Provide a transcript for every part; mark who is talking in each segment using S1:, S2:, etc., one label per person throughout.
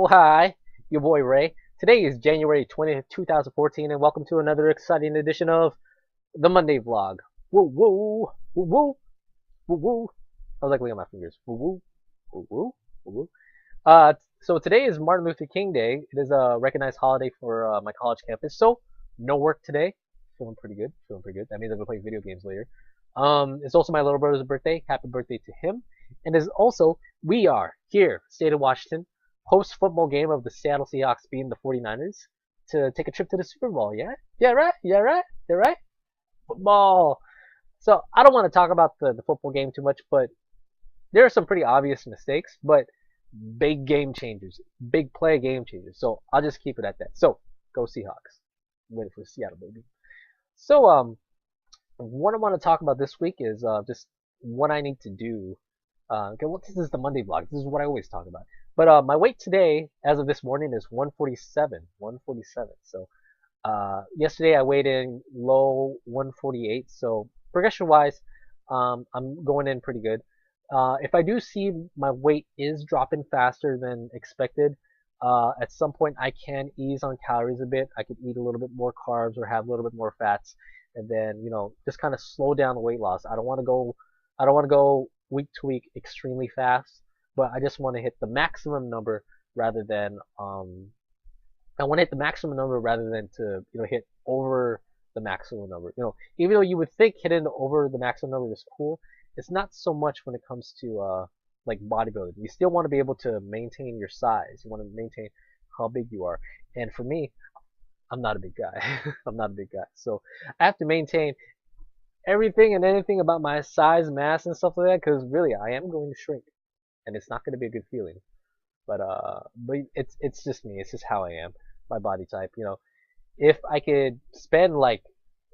S1: Oh, hi, your boy Ray. Today is January 20th, 2014, and welcome to another exciting edition of the Monday Vlog. Woo woo, woo woo, woo woo. I was like looking at my fingers. Woo woo, woo woo, woo woo. So today is Martin Luther King Day. It is a recognized holiday for my college campus. So no work today. Feeling pretty good. Feeling pretty good. That means I'm gonna play video games later. It's also my little brother's birthday. Happy birthday to him. And is also we are here, state of Washington, post football game of the Seattle Seahawks beating the 49ers to take a trip to the Super Bowl. Yeah, yeah, right. Yeah, right. Yeah, right. Football. So I don't want to talk about the football game too much, but there are some pretty obvious mistakes, but big game changers, big play game changers. So I'll just keep it at that. So go Seahawks. I'm waiting for Seattle, baby. So what I want to talk about this week is just what I need to do. Okay, well, this is the Monday vlog. This is what I always talk about. But my weight today, as of this morning, is 147. 147. So yesterday I weighed in low 148. So progression wise, I'm going in pretty good. If I do see my weight is dropping faster than expected, at some point I can ease on calories a bit. I could eat a little bit more carbs or have a little bit more fats, and then just kind of slow down the weight loss. I don't want to go week to week extremely fast, but I just want to hit the maximum number rather than I want to hit the maximum number rather than to hit over the maximum number. Even though you would think hitting over the maximum number is cool, it's not so much when it comes to like bodybuilding. You still want to be able to maintain your size. You want to maintain how big you are. And for me, I'm not a big guy. I'm not a big guy. So I have to maintain everything and anything about my size, mass, and stuff like that, because really I am going to shrink, and it's not going to be a good feeling. But it's just me. It's just how I am. My body type. If I could spend like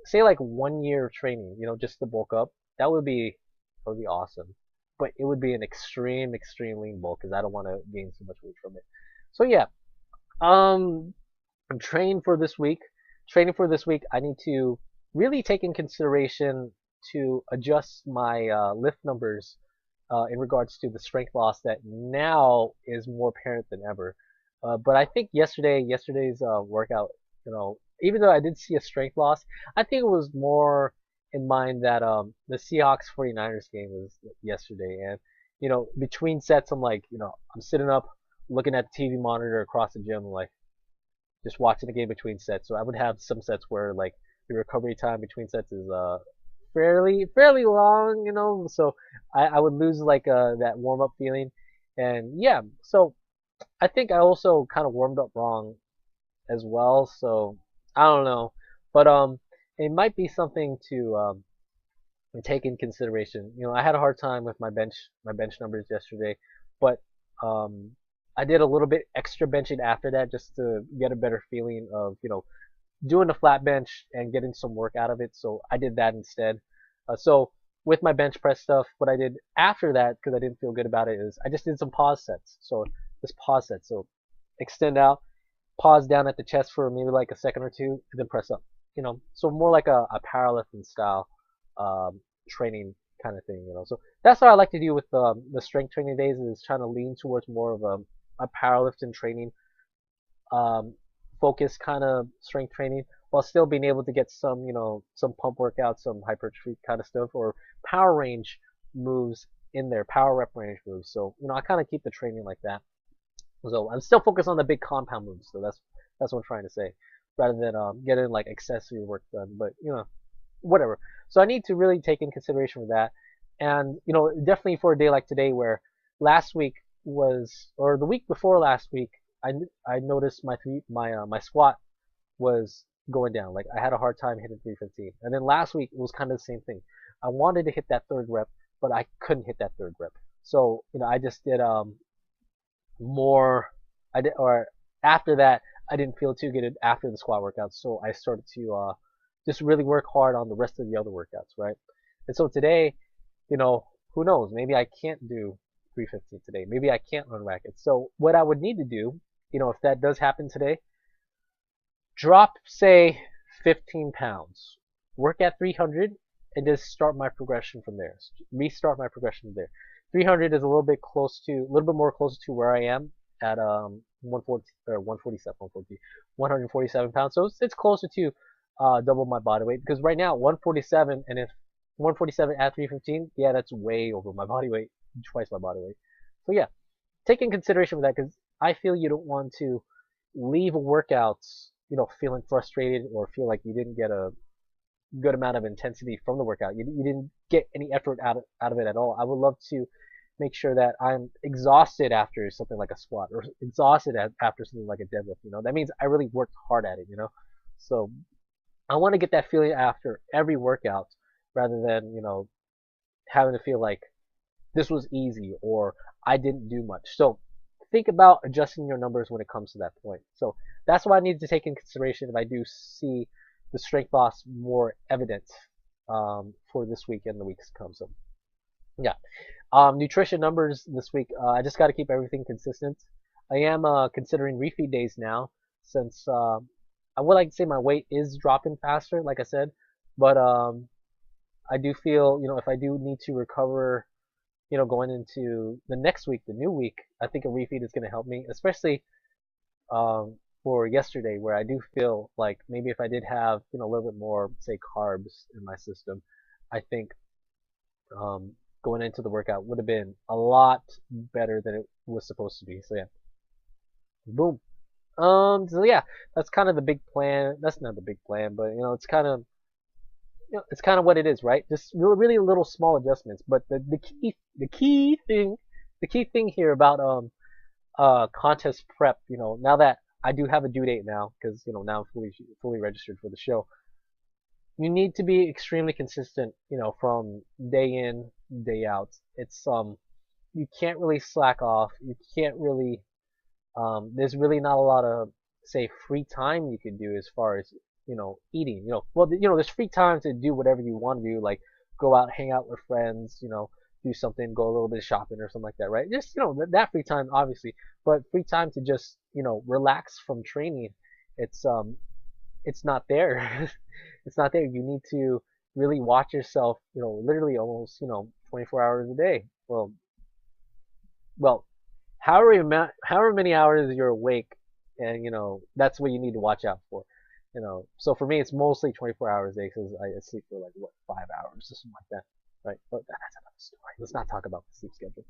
S1: say like 1 year of training, just to bulk up, that would be awesome. But it would be an extreme lean bulk because I don't want to gain so much weight from it. So yeah, um, I'm training for this week. Training for this week, I need to really take in consideration to adjust my lift numbers in regards to the strength loss that now is more apparent than ever. But I think yesterday's workout, even though I did see a strength loss, I think it was more in mind that the Seahawks 49ers game was yesterday, and between sets, I'm like, I'm sitting up looking at the TV monitor across the gym, like just watching the game between sets. So I would have some sets where like the recovery time between sets is fairly long, So I would lose like that warm up feeling, and yeah. So I think I also kind of warmed up wrong as well. So I don't know, but it might be something to take in consideration. I had a hard time with my bench numbers yesterday, but um, I did a little bit extra benching after that just to get a better feeling of doing the flat bench and getting some work out of it. So I did that instead. So with my bench press stuff, what I did after that, because I didn't feel good about it, is I just did some pause sets. So just pause sets. So extend out, pause down at the chest for maybe like a second or two, and then press up. So more like a powerlifting style um, training kind of thing. So that's what I like to do with the strength training days, is trying to lean towards more of a powerlifting training um, focus kind of strength training while still being able to get some pump workouts, some hypertrophy kind of stuff, or power range moves in there, power rep range moves. So I kind of keep the training like that. So I'm still focused on the big compound moves. So that's what I'm trying to say, rather than getting like accessory work done. But whatever. So I need to really take in consideration for that, and definitely for a day like today, where last week or the week before last week, I noticed my squat was going down. Like I had a hard time hitting 315, and then last week it was kind of the same thing. I wanted to hit that third rep, but I couldn't hit that third rep. So I just did more. I did, or after that, I didn't feel too good after the squat workout, so I started to just really work hard on the rest of the other workouts, right? And so today, who knows? Maybe I can't do 315 today. Maybe I can't run rackets. So what I would need to do, if that does happen today, drop say 15 pounds, work at 300, and just start my progression from there. Restart my progression from there. 300 is a little bit more close to where I am at 140 or 147, 147 pounds. So it's closer to double my body weight because right now 147, and if 147 at 315, yeah, that's way over my body weight, twice my body weight. So yeah, take in consideration for that because I feel you don't want to leave a workout, feeling frustrated or feel like you didn't get a good amount of intensity from the workout. You didn't get any effort out of it at all. I would love to make sure that I'm exhausted after something like a squat or exhausted after something like a deadlift. That means I really worked hard at it. So I want to get that feeling after every workout rather than having to feel like this was easy or I didn't do much. So think about adjusting your numbers when it comes to that point. So that's what I need to take in consideration if I do see the strength loss more evident for this week and the weeks to come. So yeah, nutrition numbers this week. I just got to keep everything consistent. I am considering refeed days now since I would like to say my weight is dropping faster, like I said, but I do feel if I do need to recover going into the next week, the new week, I think a refeed is going to help me, especially for yesterday, where I do feel like maybe if I did have a little bit more, say, carbs in my system, I think going into the workout would have been a lot better than it was supposed to be. So yeah, boom. So yeah, that's kind of the big plan. That's not the big plan, but it's kind of what it is, right? Just really, really little small adjustments. But the key thing here about contest prep, now that I do have a due date now, because now I'm fully registered for the show, you need to be extremely consistent, from day in, day out. It's you can't really slack off. You can't really there's really not a lot of, say, free time you can do as far as eating. Well, there's free time to do whatever you want to do, like go out, hang out with friends, do something, go a little bit shopping or something like that, right? Just that free time, obviously, but free time to just relax from training, it's it's not there. It's not there. You need to really watch yourself, literally almost 24 hours a day. Well, however many hours you're awake, and that's what you need to watch out for. So for me, it's mostly 24 hours a day because I sleep for like 5 hours or something like that, right? But that's another story. Let's not talk about the sleep schedule.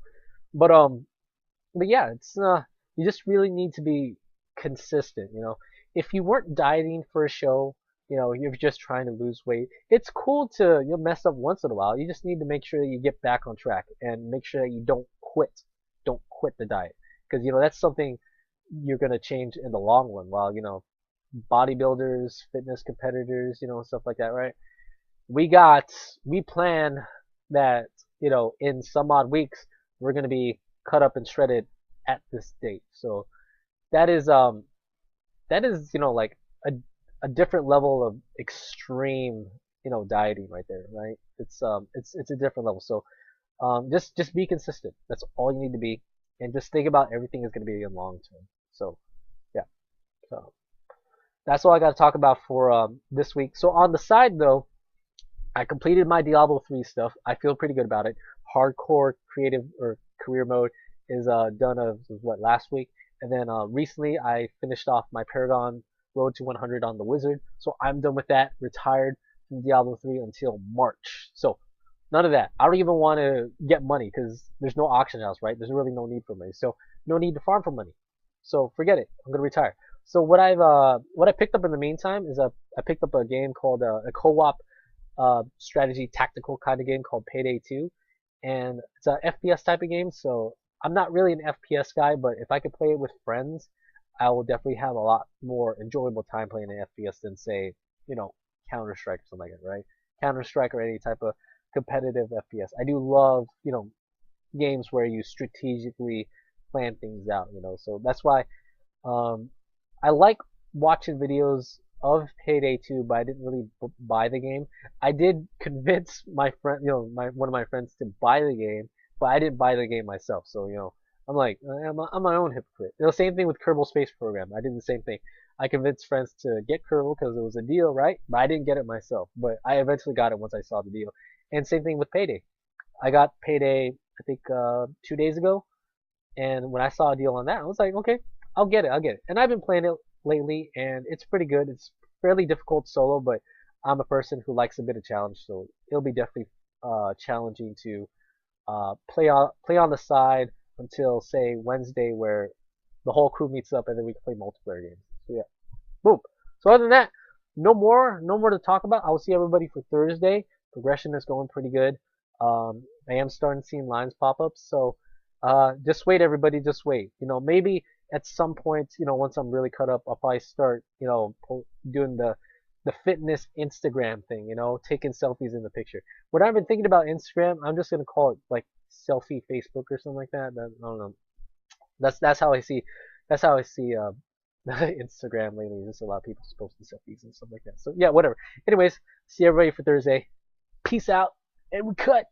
S1: But but yeah, it's you just really need to be consistent. If you weren't dieting for a show, you're just trying to lose weight. It's cool to mess up once in a while. You just need to make sure that you get back on track and make sure that you don't quit. Don't quit the diet because that's something you're gonna change in the long run. While bodybuilders, fitness competitors, stuff like that, right? We plan that in some odd weeks we're gonna be cut up and shredded at this date. So that is like a different level of extreme dieting right there, right? It's a different level. So just be consistent. That's all you need to be, and just think about everything is going to be in long term. So yeah, so that's all I got to talk about for this week. So on the side though, I completed my Diablo 3 stuff. I feel pretty good about it. Hardcore creative or career mode is done of what, last week, and then recently I finished off my Paragon Road to 100 on the Wizard. So I'm done with that. Retired from Diablo 3 until March. So none of that. I don't even want to get money because there's no auction house, right? There's really no need for money. So no need to farm for money. So forget it. I'm gonna retire. So what I picked up in the meantime is I picked up a game called a co-op strategy tactical kind of game called Payday 2, and it's a FPS type of game. So I'm not really an FPS guy, but if I could play it with friends, I will definitely have a lot more enjoyable time playing an FPS than say Counter Strike or something like that, right? Counter Strike or any type of competitive FPS. I do love games where you strategically plan things out, so that's why I like watching videos of Payday 2, but I didn't really buy the game. I did convince my friend, one of my friends to buy the game, but I didn't buy the game myself. So I'm like, I'm my own hypocrite. Same thing with Kerbal Space Program. I did the same thing. I convinced friends to get Kerbal because it was a deal, right? But I didn't get it myself. But I eventually got it once I saw the deal. And same thing with Payday. I got Payday, I think 2 days ago, and when I saw a deal on that, I was like, okay, I'll get it. I'll get it. And I've been playing it lately, and it's pretty good. It's fairly difficult solo, but I'm a person who likes a bit of challenge, so it'll be definitely challenging to play on the side until say Wednesday, where the whole crew meets up, and then we can play multiplayer games. So yeah, boom. So other than that, no more to talk about. I will see everybody for Thursday. Progression is going pretty good. I am starting seeing lines pop up, so just wait, everybody, just wait. Maybe at some point, once I'm really cut up, I'll probably start, doing the fitness Instagram thing, taking selfies in the picture. What I've been thinking about Instagram, I'm just gonna call it like selfie Facebook or something like that. I don't know. That's how I see. That's how I see Instagram lately. Just a lot of people posting selfies and stuff like that. So yeah, whatever. Anyways, see everybody for Thursday. Peace out, and we cut.